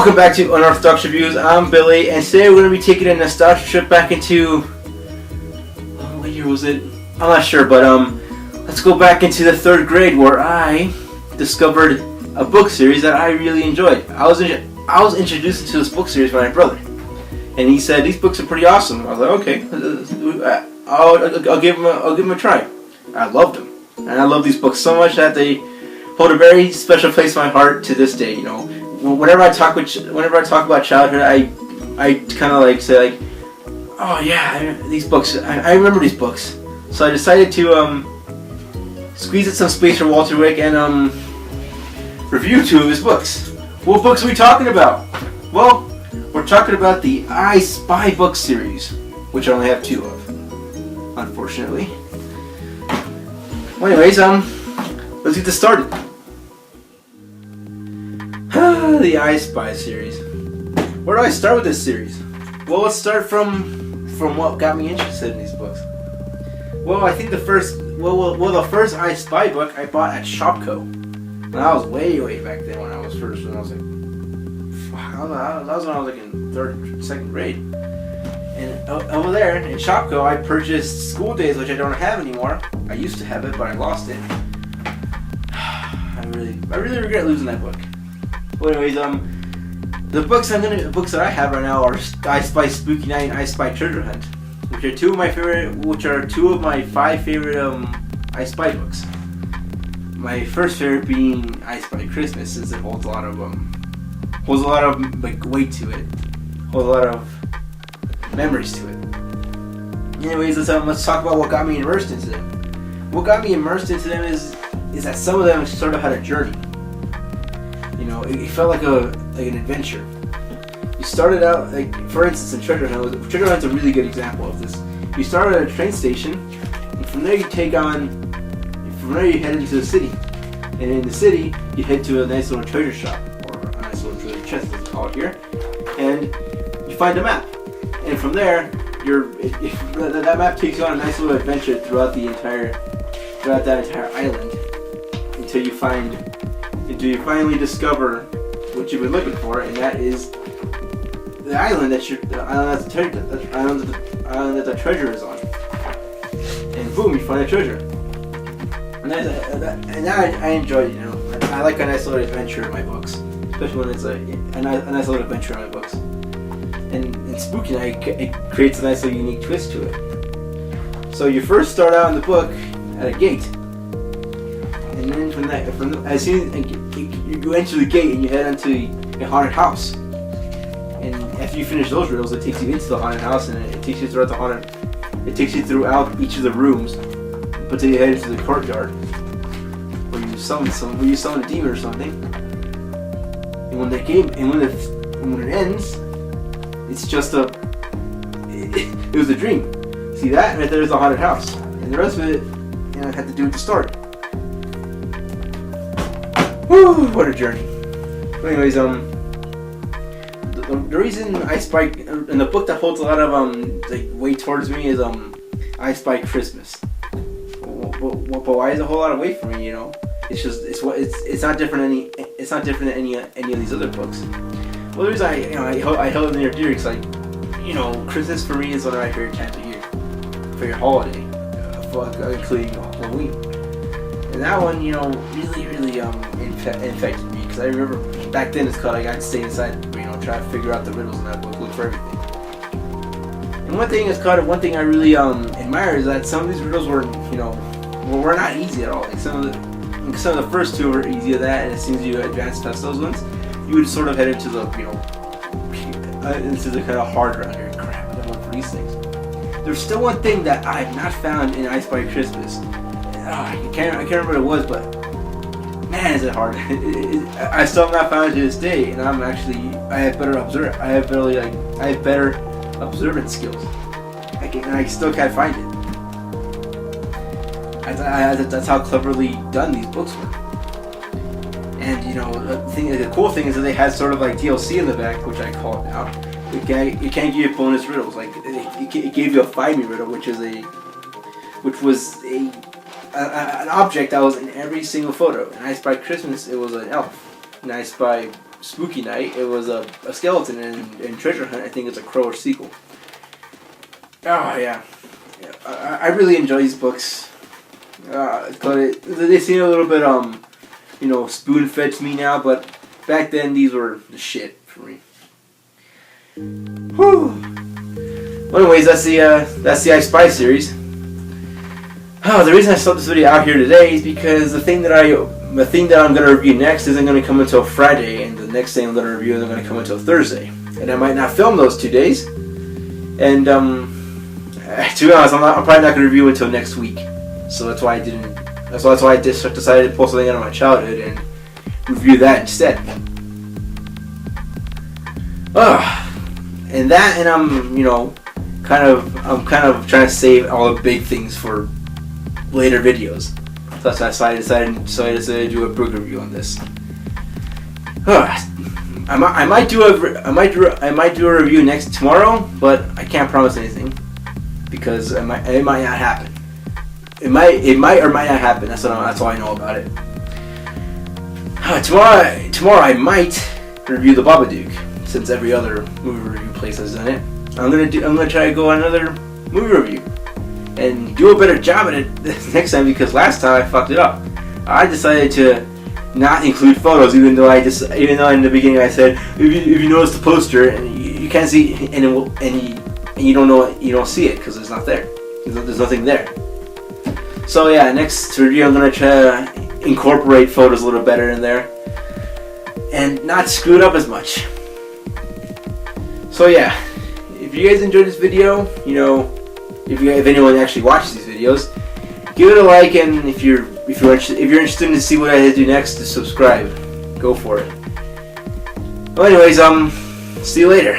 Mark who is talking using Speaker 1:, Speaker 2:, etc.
Speaker 1: Welcome back to Unorthodox Reviews. I'm Billy, and today we're going to be taking a nostalgia trip back into... what year was it? I'm not sure, but let's go back into the 3rd grade where I discovered a book series that I really enjoyed. I was introduced to this book series by my brother, and he said these books are pretty awesome. I was like, okay, I'll give them a try. I loved them, and I love these books so much that they hold a very special place in my heart to this day. You know, whenever I talk about childhood, I kind of like say like, oh yeah, these books. I remember these books. So I decided to squeeze in some space for Walter Wick and review 2 of his books. What books are we talking about? Well, we're talking about the I Spy book series, which I only have 2 of, unfortunately. Well, anyways, let's get this started. The I Spy series. Where do I start with this series? Well, let's start from what got me interested in these books. Well, I think the first I Spy book I bought at Shopko. And that was way back then when I was like, that was when I was like in 2nd grade. And over there in Shopko, I purchased School Days, which I don't have anymore. I used to have it, but I lost it. I really regret losing that book. But anyways, the books that I have right now are I Spy Spooky Night and I Spy Treasure Hunt, which are 2 of my 5 favorite I Spy books. My first favorite being I Spy Christmas, since it holds a lot of like weight to it, holds a lot of memories to it. Anyways, let's talk about what got me immersed into them. What got me immersed into them is that some of them sort of had a journey. You know, it felt like an adventure. You started out, like, for instance, in Treasure Hunt. Treasure Hunt's a really good example of this. You start at a train station, and from there you head into the city. And in the city, you head to a nice little treasure shop, or a nice little treasure chest, as we call it here, and you find a map. And from there, that map takes you on a nice little adventure throughout that entire island, until you finally discover what you've been looking for, and that is the island that the treasure is on. And boom, you find a treasure. And I enjoy it. You know, I like a nice little adventure in my books, especially when it's a nice little adventure in my books. And in Spooky Night, it creates a nice little unique twist to it. So you first start out in the book at a gate. And then as soon as you enter the gate and you head into a haunted house, and after you finish those riddles, it takes you into the haunted house, and it takes you throughout each of the rooms until you head into the courtyard, where you summon a demon or something. And when it ends, it's just it was a dream. See that right there is the haunted house, and the rest of it, you know, had to do with the story. Woo, what a journey. But anyways, the reason I Spy, and the book that holds a lot of like weight towards me is I Spy Christmas. But why is a whole lot of weight for me? You know, it's not different than any of these other books. Well, the reason I held it near dear because, like, you know, Christmas for me is one of my favorite times of year, favorite holiday, including Halloween. And that one, you know, really infected me, because I remember back then I'd stay inside, you know, try to figure out the riddles in that book, look for everything. And one thing I really admire is that some of these riddles were not easy at all. Like some of the first 2 were easy at that, and as soon as you advance past those ones, you would sort of head into the kind of harder under crap. I don't look for these things. There's still one thing that I have not found in I Spy Christmas. I can't remember what it was, but man, is it hard. I still have not found it to this day, and I have better observance skills. I still can't find it. That's how cleverly done these books were. And you know, the cool thing is that they had sort of like DLC in the back, which I call it now. It can give you bonus riddles. Like it gave you a Find Me riddle, which was an object that was in every single photo. In I Spy Christmas, it was an elf. In I Spy Spooky Night. It was a skeleton in Treasure Hunt. I think it's a Crow or sequel. Oh yeah, I really enjoy these books. They seem a little bit spoon fed to me now, but back then these were the shit for me. Whew. Well, anyways, that's the I Spy series. Oh, the reason I stuck this video out here today is because the thing that I'm gonna review next isn't gonna come until Friday, and the next thing I'm gonna review isn't gonna come until Thursday, and I might not film those 2 days. And to be honest, I'm probably not gonna review until next week. So that's why I didn't. That's why I just decided to pull something out of my childhood and review that instead. And I'm kind of trying to save all the big things for later videos. So that's why I decided to do a book review on this. I might do a review tomorrow, but I can't promise anything because it might not happen. It might or might not happen. That's all I know about it. Tomorrow I might review The Babadook, since every other movie review place has done it. I'm gonna try to go on another movie review and do a better job at it this next time, because last time I fucked it up. I decided to not include photos, even though in the beginning I said if you notice the poster and you can't see and you don't see it because it's not there. There's nothing there. So yeah, next review I'm gonna try to incorporate photos a little better in there and not screw it up as much. So yeah, if you guys enjoyed this video, if anyone actually watches these videos, give it a like, and if you're interested to see what I do next, to subscribe. Go for it. Well, anyways, see you later.